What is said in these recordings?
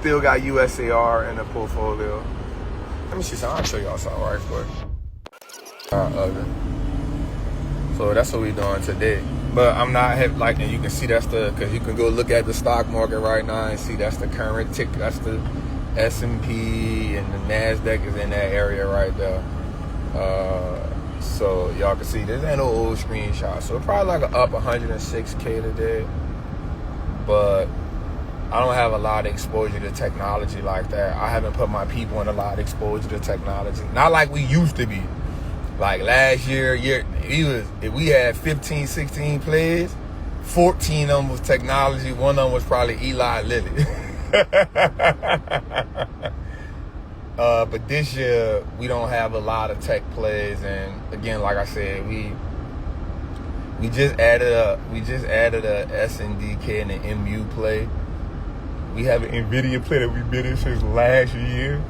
still got USAR in the portfolio. Let me see something. I'll show y'all something right quick. So that's what we're doing today. But I'm not like, and you can see that's because you can go look at the stock market right now and see that's the current tick. That's the S&P, and the NASDAQ is in that area right there. So y'all can see this ain't no old screenshot. So probably like up 106K today. But I don't have a lot of exposure to technology like that. I haven't put my people in a lot of exposure to technology. Not like we used to be. Like last year, if we had 15, 16 plays, 14 of them was technology. One of them was probably Eli Lilly. But this year, we don't have a lot of tech plays. And again, like I said, we just added a SNDK and an MU play. We have an NVIDIA play that we've been in since last year.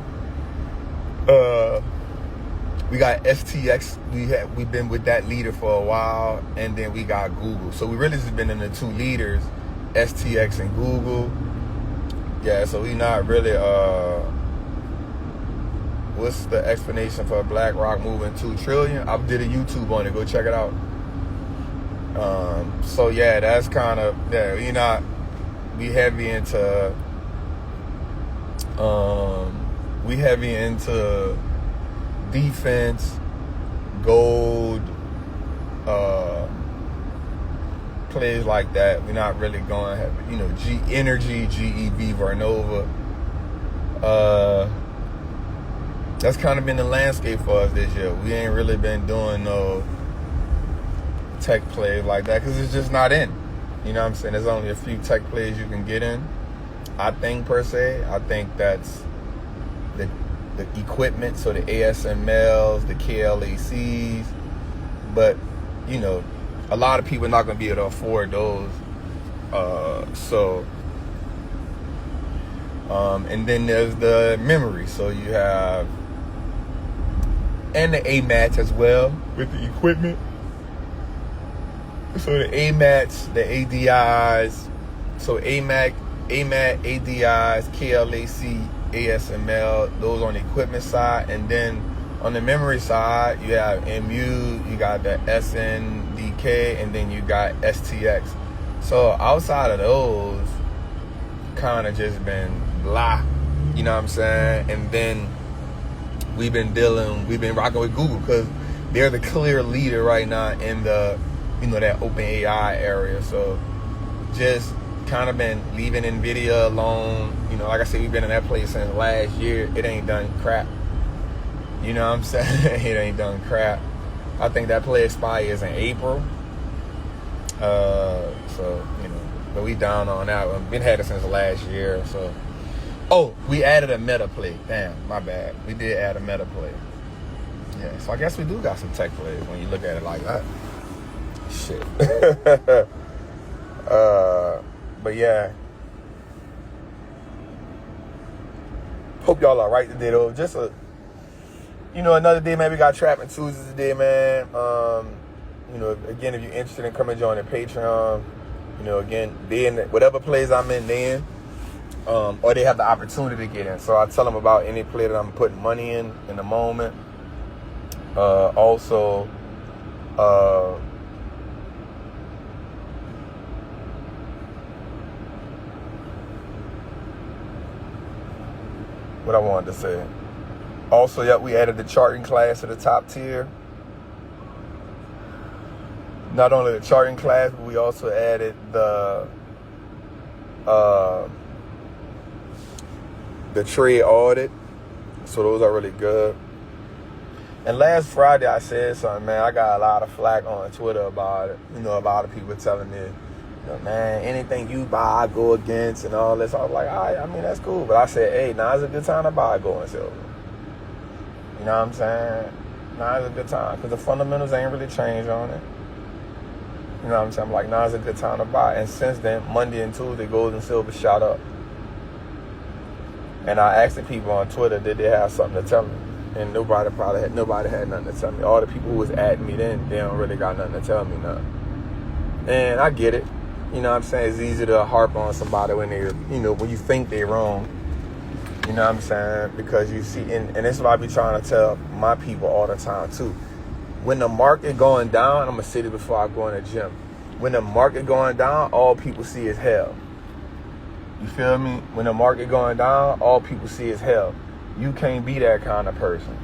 We got STX. We've been with that leader for a while, and then we got Google. So we really just been in the two leaders, STX and Google. Yeah, so we not really. What's the explanation for BlackRock moving 2 trillion? I did a YouTube on it. Go check it out. So yeah, that's kind of we heavy into defense, gold, plays like that. We're not really going heavy, energy, GEV, Vernova. That's kind of been the landscape for us this year. We ain't really been doing no tech plays like that because it's just not in. You know what I'm saying? There's only a few tech plays you can get in, I think, per se. I think that's the equipment, so the ASMLs, the KLACs. But, a lot of people are not going to be able to afford those. And then there's the memory. So you have, and the AMATs as well with the equipment. So the AMATs, the ADIs, so AMAT, ADIs, KLAC, ASML, those on the equipment side. And then on the memory side, you have MU, you got the SNDK, and then you got STX. So outside of those, kind of just been blah, you know what I'm saying? And then we've been rocking with Google because they're the clear leader right now in the, that open AI area. So just kind of been leaving NVIDIA alone. Like I said, we've been in that place since last year. It ain't done crap. You know what I'm saying? It ain't done crap. I think that play expires in April. But we down on that one. Been had it since last year. So, we added a meta play. Damn, my bad. We did add a meta play. Yeah, so I guess we do got some tech plays when you look at it like that. Shit. But yeah. Hope y'all are right today though. Just another day, man. We got Trapping Tuesdays today, man. Again, if you're interested in coming join the Patreon, again, they in whatever plays I'm in, they in, or they have the opportunity to get in. So I tell them about any play that I'm putting money in the moment. Also, what I wanted to say. Also, yeah, we added the charting class to the top tier. Not only the charting class, but we also added the trade audit. So those are really good. And last Friday I said something, man. I got a lot of flack on Twitter about it. A lot of people telling me, man, anything you buy, I go against and all this. I was like, all right, that's cool. But I said, hey, now's a good time to buy gold and silver. You know what I'm saying? Now's a good time because the fundamentals ain't really changed on it. You know what I'm saying? I'm like, now's a good time to buy. And since then, Monday and Tuesday, gold and silver shot up. And I asked the people on Twitter, did they have something to tell me? And nobody had nothing to tell me. All the people who was at me then, they don't really got nothing to tell me now. And I get it. You know what I'm saying? It's easy to harp on somebody when they're, when you think they're wrong. You know what I'm saying? Because you see, and this is what I be trying to tell my people all the time too. When the market going down, I'm gonna say this before I go in the gym. When the market going down, all people see is hell. You feel me? When the market going down, all people see is hell. You can't be that kind of person.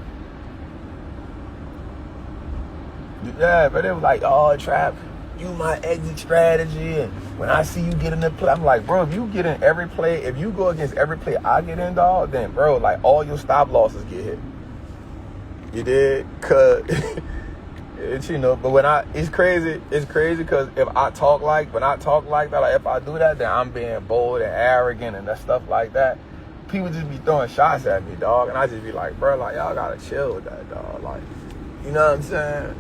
Yeah, but it was like, oh, Trap, you my exit strategy, and when I see you get in the play, I'm like, bro, if you get in every play, if you go against every play I get in, dog, then, bro, like, all your stop losses get hit. You did? Cause, it's, you know, but it's crazy because when I talk like that, like, if I do that, then I'm being bold and arrogant and that stuff like that. People just be throwing shots at me, dog, and I just be like, bro, like, y'all gotta chill with that, dog, like, you know what I'm saying?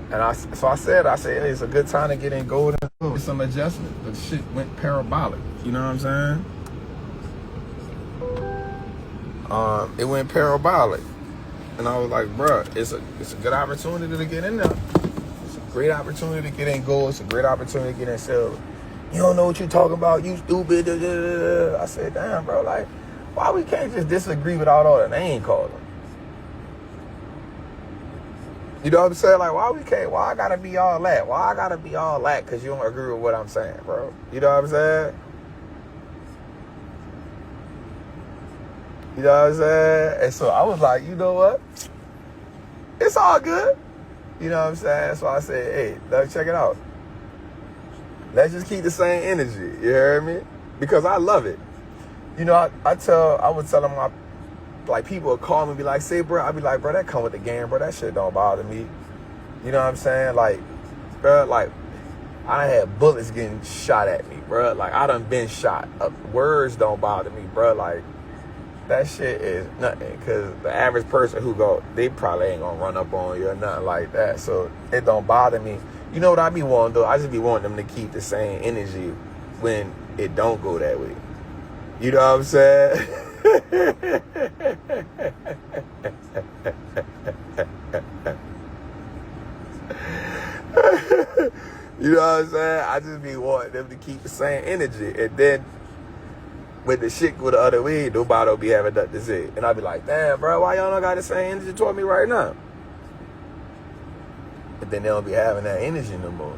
And I said, hey, it's a good time to get in gold and silver. Some adjustment, but shit went parabolic. You know what I'm saying? It went parabolic, and I was like, bro, it's a good opportunity to get in there. It's a great opportunity to get in gold. It's a great opportunity to get in silver. You don't know what you're talking about. You stupid. I said, damn, bro, like, why we can't just disagree without all the name calling? You know what I'm saying? Like, why I gotta be all that? Why I gotta be all that because you don't agree with what I'm saying, bro? You know what I'm saying? You know what I'm saying? And so I was like, you know what? It's all good. You know what I'm saying? So I said, hey, let's check it out. Let's just keep the same energy. You hear me? Because I love it. You know, I would tell them like, people would call me and be like, say, bro, I'd be like, bro, that come with the game, bro. That shit don't bother me. You know what I'm saying? Like, bro, like, I had bullets getting shot at me, bro. Like, I done been shot. Words don't bother me, bro. Like, that shit is nothing. Because the average person they probably ain't gonna run up on you or nothing like that. So, it don't bother me. You know what I be wanting, though? I just be wanting them to keep the same energy when it don't go that way. You know what I'm saying? You know what I'm saying? I just be wanting them to keep the same energy. And then when the shit go the other way, nobody will be having nothing to say. And I'll be like, damn, bro, why y'all not got the same energy toward me right now? But then they don't be having that energy no more.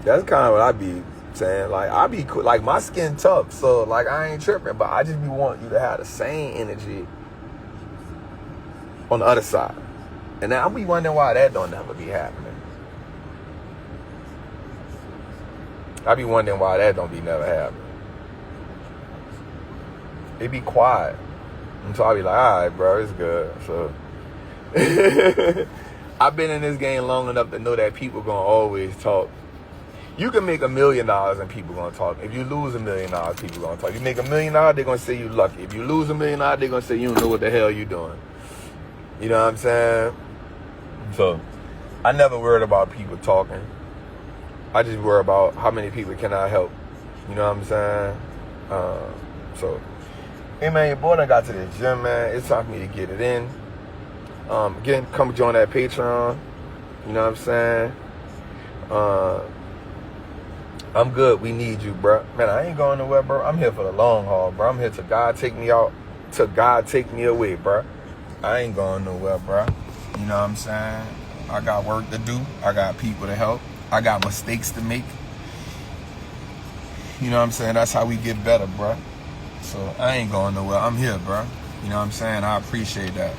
That's kind of what I be saying. Like, I be cool. Like, my skin tough, so, like, I ain't tripping. But I just be wanting you to have the same energy on the other side. And then I'll be wondering why that don't never be happening. I be wondering why that don't be never happening. It be quiet. And so I be like, all right, bro, it's good. So I've been in this game long enough to know that people gonna always talk. You can make $1 million and people gonna talk. If you lose $1 million, people gonna talk. You make $1 million, they're gonna say you lucky. If you lose $1 million, they're gonna say you don't know what the hell you doing. You know what I'm saying? So I never worried about people talking. I just worry about how many people can I help. You know what I'm saying? So, hey man, your boy done got to the gym, man. It's time for me to get it in. Come join that Patreon. You know what I'm saying? I'm good. We need you, bro. Man, I ain't going nowhere, bro. I'm here for the long haul, bro. I'm here till God take me out, till God take me away, bro. I ain't going nowhere, bro. You know what I'm saying? I got work to do. I got people to help. I got mistakes to make. You know what I'm saying? That's how we get better, bro. So I ain't going nowhere. I'm here, bro. You know what I'm saying? I appreciate that.